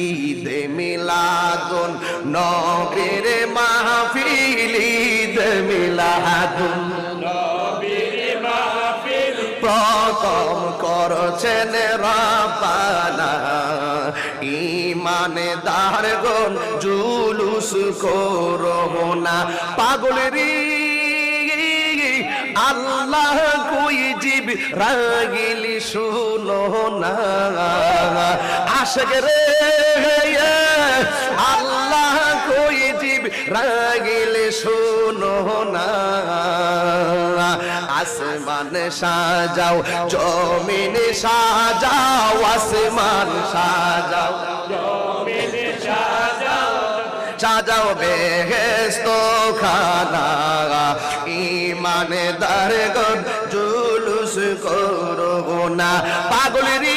ঈদে মিলাদুন নবীর মাহফিল ঈদে মিলাদুন নবীর মাহফিল প্রথম করছেন রাব্বানা ঈমানদারগণ জুলুস করো না পাগলেরি আল্লাহ কই জিবরাইল শুনো না আশিক রে আল্লাহ কই জিবরাইল শুনো না আসমান সাজাও জমিন সাজাও আসমান সাজাও জমিন সাজাও সাজাও বেহেশত খানা ঈমানদারগণ জুলুস করো না পাগলেরি